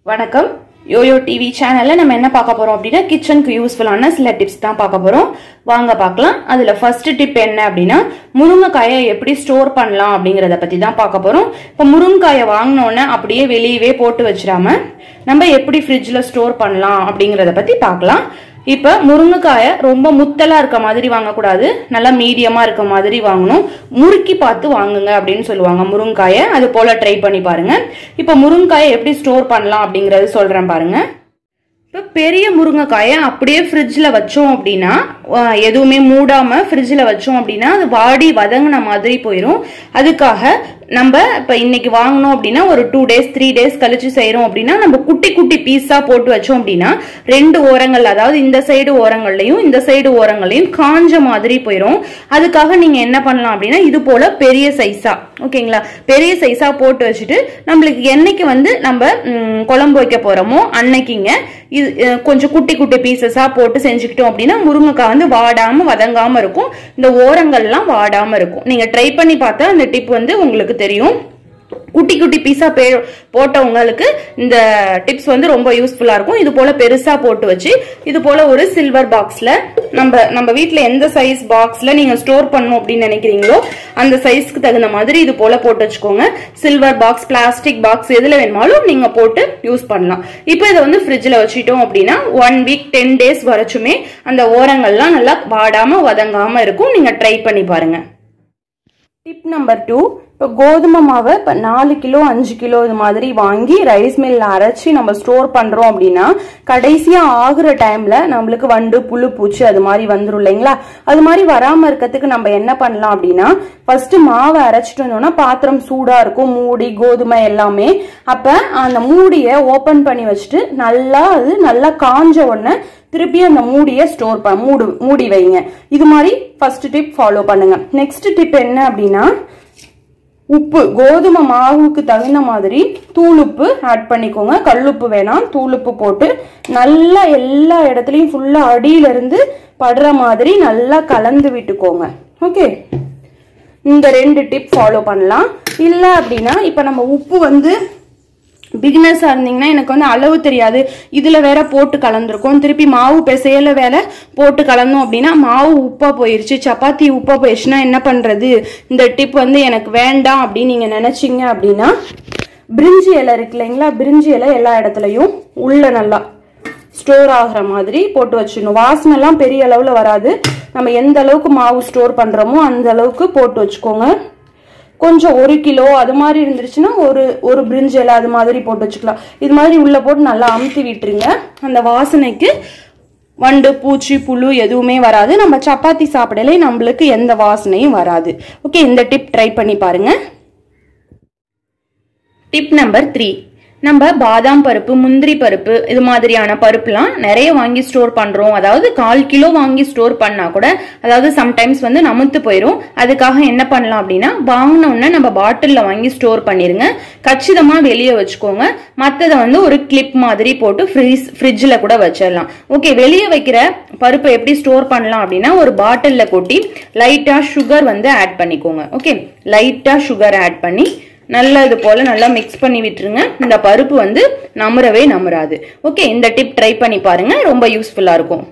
வணக்கம் YoYo TV சேனல்ல நம்ம என்ன பார்க்க போறோம் அப்படினா கிச்சனுக்கு யூஸ்ஃபுல்லான சில டிப்ஸ் தான் பார்க்க போறோம். வாங்க பார்க்கலாம். அதுல ஃபர்ஸ்ட் டிப் என்ன அப்படினா முருங்கைக்காயை எப்படி ஸ்டோர் பண்ணலாம் அப்படிங்கறத பத்தி தான் பார்க்க போறோம். இப்ப முருங்கைக்காயை வாங்குனோனே அப்படியே வெளியவே போட்டு வச்சிராம நம்ம எப்படி ஃப்ரிட்ஜ்ல ஸ்டோர் பண்ணலாம் அப்படிங்கறத பத்தி பார்க்கலாம். இப்ப முருங்கைக்காயை ரொம்ப முத்தலா இருக்க மாதிரி வாங்க கூடாது, நல்லா மீடியமா இருக்க மாதிரி வாங்கணும். முறுக்கி பார்த்து வாங்குங்க அப்படின்னு சொல்லுவாங்க முருங்கைக்காயை. அது போல ட்ரை பண்ணி பாருங்க. இப்ப முருங்கைக்காயை எப்படி ஸ்டோர் பண்ணலாம் அப்படிங்கறது சொல்றேன் பாருங்க. இப்ப பெரிய முருங்கைக்காயை அப்படியே ஃப்ரிட்ஜ்ல வச்சோம் அப்படின்னா, எதுவுமே மூடாம ஃப்ரிட்ஜ்ல வச்சோம் அப்படின்னா அது வாடி வதங்கின மாதிரி போயிடும். அதுக்காக நம்ம இப்ப இன்னைக்கு வாங்கணும் அப்படின்னா ஒரு 2 days 3 days கழிச்சு செய்யறோம் அப்படின்னா நம்ம குட்டி குட்டி பீஸா போட்டு வச்சோம் அப்படின்னா ரெண்டு ஓரங்கள், அதாவது இந்த சைடு ஓரங்கள்லயும் இந்த சைடு ஓரங்களையும் காஞ்ச மாதிரி போயிடும். அதுக்காக நீங்க என்ன பண்ணலாம் அப்படின்னா இது போல பெரிய சைஸா, ஓகேங்களா, பெரிய சைஸா போட்டு வச்சுட்டு நம்மளுக்கு என்னைக்கு வந்து நம்ம குழம்பு வைக்க போறோமோ அன்னைக்குங்க இது கொஞ்சம் குட்டி குட்டி பீசஸா போட்டு செஞ்சுக்கிட்டோம் அப்படின்னா முருங்கைக்காய் வந்து வாடாம வதங்காம இருக்கும், இந்த ஓரங்கள்லாம் வாடாம இருக்கும். நீங்க ட்ரை பண்ணி பார்த்தா அந்த டிப் வந்து உங்களுக்கு தெரியும். குட்டி குட்டி பீஸா போட்டவங்களுக்கு இந்த டிப்ஸ் வந்து ரொம்ப யூஸ்ஃபுல்லா இருக்கும். இது போல பெருசா போட்டு வச்சு இது போல ஒரு சில்வர் பாக்ஸ்ல நம்ம வீட்ல எந்த சைஸ் பாக்ஸ்ல நீங்க ஸ்டோர் பண்ணணும் அப்படின்னு நினைக்கிறீங்களோ அந்த சைஸ்க்கு தகுந்த மாதிரி இது போல போட்டு வச்சுக்கோங்க. சில்வர் பாக்ஸ், பிளாஸ்டிக் பாக்ஸ், எதுல வேணுமாலும் நீங்க போட்டு யூஸ் பண்ணலாம். இப்போ இதை வந்து ஃப்ரிட்ஜ்ல வச்சுட்டோம் அப்படின்னா 1 week 10 days வரைச்சுமே அந்த ஓரங்கள்லாம் நல்லா வாடாம வதங்காம இருக்கும். நீங்க ட்ரை பண்ணி பாருங்க. டிப் நம்பர் 2, இப்போ கோதுமை மாவை இப்போ 4 கிலோ 5 கிலோ இது மாதிரி வாங்கி ரைஸ் மில்ல அரைச்சி நம்ம ஸ்டோர் பண்றோம் அப்படின்னா கடைசியா ஆகுற டைம்ல நம்மளுக்கு வண்டு புழு பூச்சி அது மாதிரி வந்துடும் இல்லைங்களா? அது மாதிரி வராம இருக்கிறதுக்கு நம்ம என்ன பண்ணலாம் அப்படின்னா ஃபர்ஸ்ட் மாவை அரைச்சிட்டு வந்தோம்னா பாத்திரம் சூடா இருக்கும், மூடி கோதுமை எல்லாமே. அப்ப அந்த மூடியை ஓபன் பண்ணி வச்சுட்டு நல்லா காஞ்ச உடனே திருப்பி அந்த மூடியை ஸ்டோர் மூடி வைங்க. இது மாதிரி ஃபர்ஸ்ட் டிப் ஃபாலோ பண்ணுங்க. நெக்ஸ்ட் டிப் என்ன அப்படின்னா உப்பு, கோதுமை மாவுக்கு தகுந்த மாதிரி தூளுப்பு ஆட் பண்ணிக்கோங்க. கல்லுப்பு வேணாம், தூளுப்பு போட்டு நல்லா எல்லா இடத்துலயும் ஃபுல்லா அடியில இருந்து படுற மாதிரி நல்லா கலந்து விட்டுக்கோங்க. ஓகே, இந்த 2 டிப் ஃபாலோ பண்ணலாம். இல்ல அப்படின்னா இப்ப நம்ம உப்பு வந்து பிகினர்ஸா இருந்தீங்கன்னா எனக்கு வந்து அளவு தெரியாது, இதுல வேற போட்டு கலந்துருக்கும், திருப்பி மாவு பிசையல வேற போட்டு கலந்தோம் அப்படின்னா மாவு உப்பா போயிருச்சு, சப்பாத்தி உப்பா போயிடுச்சுன்னா என்ன பண்றது? இந்த டிப் வந்து எனக்கு வேண்டாம் அப்படின்னு நீங்க நினைச்சீங்க அப்படின்னா பிரிஞ்சி இலை இருக்கு இல்லைங்களா? பிரிஞ்சி இலை எல்லா இடத்துலயும் உள்ள நல்லா ஸ்டோர் ஆகுற மாதிரி போட்டு வச்சிடணும். வாசனை எல்லாம் பெரிய அளவுல வராது. நம்ம எந்த அளவுக்கு மாவு ஸ்டோர் பண்றோமோ அந்த அளவுக்கு போட்டு வச்சுக்கோங்க. கொஞ்சம் 1 கிலோ அது மாதிரி இருந்துச்சுன்னா ஒரு பிரிஞ்சி இலை அது மாதிரி போட்டு வச்சுக்கலாம். இது மாதிரி உள்ள போட்டு நல்லா அமுத்தி விட்டுருங்க. அந்த வாசனைக்கு வண்டு பூச்சி புழு எதுவுமே வராது. நம்ம சப்பாத்தி சாப்பிடலே நம்மளுக்கு எந்த வாசனையும் வராது. ஓகே, இந்த டிப் ட்ரை பண்ணி பாருங்க. டிப் நம்பர் 3, நம்ம பாதாம் பருப்பு, முந்திரி பருப்பு இது மாதிரியான பருப்புலாம் நிறைய வாங்கி ஸ்டோர் பண்றோம். அதாவது 1/4 கிலோ வாங்கி ஸ்டோர் பண்ணா கூட அதாவது சம்டைம்ஸ் வந்து நமத்து போயிடும். அதுக்காக என்ன பண்ணலாம் அப்படின்னா வாங்கின உடனே நம்ம பாட்டில்ல வாங்கி ஸ்டோர் பண்ணிருங்க. கச்சிதமா வெளியே வச்சுக்கோங்க. மற்றதை வந்து ஒரு கிளிப் மாதிரி போட்டு ஃப்ரிட்ஜ்ல கூட வச்சிடலாம். ஓகே, வெளியே வைக்கிற பருப்பை எப்படி ஸ்டோர் பண்ணலாம் அப்படின்னா ஒரு பாட்டில்ல கொட்டி லைட்டா சுகர் வந்து ஆட் பண்ணிக்கோங்க. ஓகே, லைட்டா சுகர் ஆட் பண்ணி நல்லா இது போல நல்லா மிக்ஸ் பண்ணி விட்டுருங்க. இந்த பருப்பு வந்து நமுறவே நமுறாது. ஓகே, இந்த டிப் ட்ரை பண்ணி பாருங்க, ரொம்ப யூஸ்ஃபுல்லா இருக்கும்.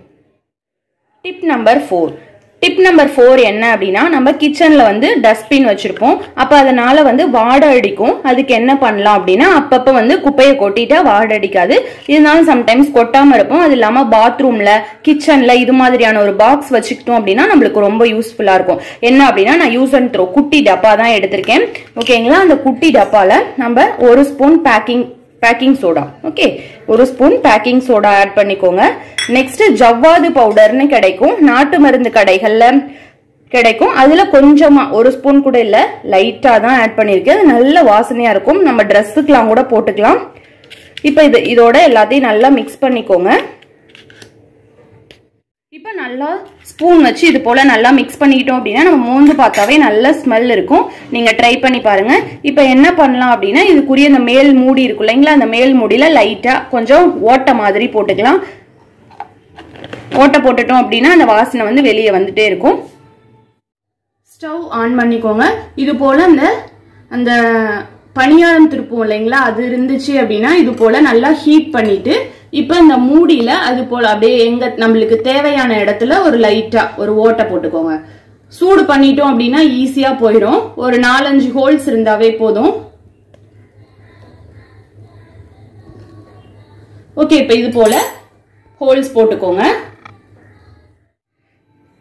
டிப் நம்பர் 4 என்ன அப்படின்னா நம்ம கிச்சன்ல வந்து டஸ்ட்பின் வச்சிருப்போம். அப்ப அதனால வந்து வாடை அடிக்கும். அதுக்கு என்ன பண்ணலாம் அப்படின்னா அப்பப்ப வந்து குப்பையை கொட்டிட்டா வாடை அடிக்காது. இருந்தாலும் சம்டைம்ஸ் கொட்டாம இருப்போம். அது இல்லாம பாத்ரூம்ல, கிச்சன்ல இது மாதிரியான ஒரு பாக்ஸ் வச்சுக்கிட்டோம் அப்படின்னா நம்மளுக்கு ரொம்ப யூஸ்ஃபுல்லா இருக்கும். என்ன அப்படின்னா நான் யூஸ் அண்ட் த்ரோ குட்டி டப்பா தான் எடுத்திருக்கேன். ஓகேங்களா? அந்த குட்டி டப்பால நம்ம 1 spoon baking soda, okay, 1 spoon baking soda add பண்ணிக்கோங்க. நெக்ஸ்ட் ஜவ்வாது பவுடர்னு கிடைக்கும், நாட்டு மருந்து கடைகள்ல கிடைக்கும். அதுல கொஞ்சமா 1 ஸ்பூன் கூட இல்ல, லைட்டா தான் ஆட் பண்ணிருக்கேன். அது நல்ல வாசனையா இருக்கும். நம்ம ட்ரெஸ்ஸுக்கெல்லாம் கூட போட்டுக்கலாம். இப்ப இதோட எல்லாத்தையும் நல்லா மிக்ஸ் பண்ணிக்கோங்க. இப்ப நல்லா ஸ்பூன் வச்சு இது போல நல்லா மிக்ஸ் பண்ணிக்கிட்டோம் அப்படின்னா நம்ம மோந்து பார்த்தாவே நல்ல ஸ்மெல் இருக்கும். நீங்க ட்ரை பண்ணி பாருங்க. இப்ப என்ன பண்ணலாம் அப்படின்னா இதுக்குரிய அந்த மேல் மூடி இருக்கும் இல்லைங்களா? அந்த மேல் மூடியில லைட்டா கொஞ்சம் ஓட்டை மாதிரி போட்டுக்கலாம். ஓட்டை போட்டுட்டோம் அப்படின்னா அந்த வாசனை வந்து வெளியே வந்துட்டே இருக்கும். ஸ்டவ் ஆன் பண்ணிக்கோங்க. இது போல அந்த பணியாரம் திருப்போம் இல்லைங்களா, அது இருந்துச்சு அப்படின்னா இது போல நல்லா ஹீட் பண்ணிட்டு இப்ப இந்த மூடியில அது போல அப்படியே எங்க நம்மளுக்கு தேவையான இடத்துல ஒரு லைட்டா ஒரு ஓட்டை போட்டுக்கோங்க. சூடு பண்ணிட்டோம் அப்படின்னா ஈஸியா போயிடும். ஒரு 4-5 ஹோல்ஸ் இருந்தாவே போதும். ஓகே, இப்ப இது போல ஹோல்ஸ் போட்டுக்கோங்க.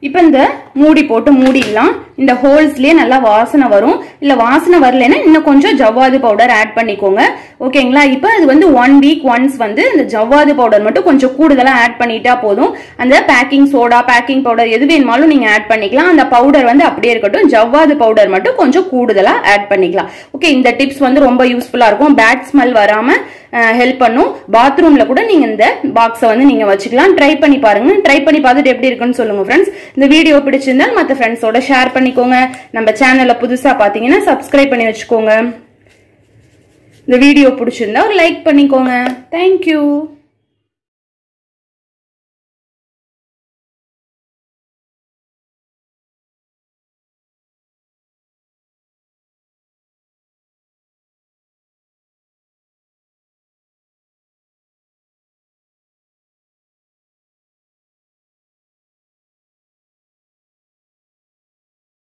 இப்ப இந்த மூடி போட்டு மூடிடலாம். இந்த ஹோல்ஸ்லயே நல்லா வாசனை வரும். இல்ல வாசனை வரலன்னா இன்னும் கொஞ்சம் ஜவ்வாது பவுடர் ஆட் பண்ணிக்கோங்க. ஓகேங்களா? இப்ப அது வந்து 1 வீக் ஒன்ஸ் வந்து இந்த ஜவ்வாது பவுடர் மட்டும் கொஞ்சம் கூடுதலா ஆட் பண்ணிட்டா போதும். அந்த பேக்கிங் சோடா, பேக்கிங் பவுடர் எது வேணுமாலும் நீங்க ஆட் பண்ணிக்கலாம். அந்த பவுடர் வந்து அப்படியே இருக்கட்டும். ஜவ்வாது பவுடர் மட்டும் கொஞ்சம் கூடுதலா ஆட் பண்ணிக்கலாம். ஓகே, இந்த டிப்ஸ் வந்து ரொம்ப யூஸ்ஃபுல்லா இருக்கும். பேட் ஸ்மெல் வராம ஹெல்ப் பண்ணும். பாத்ரூம்ல கூட நீங்க இந்த பாக்ஸை வந்து நீங்க வச்சுக்கலாம். ட்ரை பண்ணி பாருங்க. ட்ரை பண்ணி பார்த்துட்டு எப்படி இருக்குன்னு சொல்லுங்க ஃப்ரெண்ட்ஸ். இந்த வீடியோ பிடிச்சிருந்தால் மற்ற ஃப்ரெண்ட்ஸோட ஷேர் பண்ணிக்கோங்க. நம்ம சேனலை புதுசா பாத்தீங்கன்னா சப்ஸ்கிரைப் பண்ணி வச்சுக்கோங்க. இந்த வீடியோ பிடிச்சிருந்தா ஒரு லைக் பண்ணிக்கோங்க. தேங்க்யூ.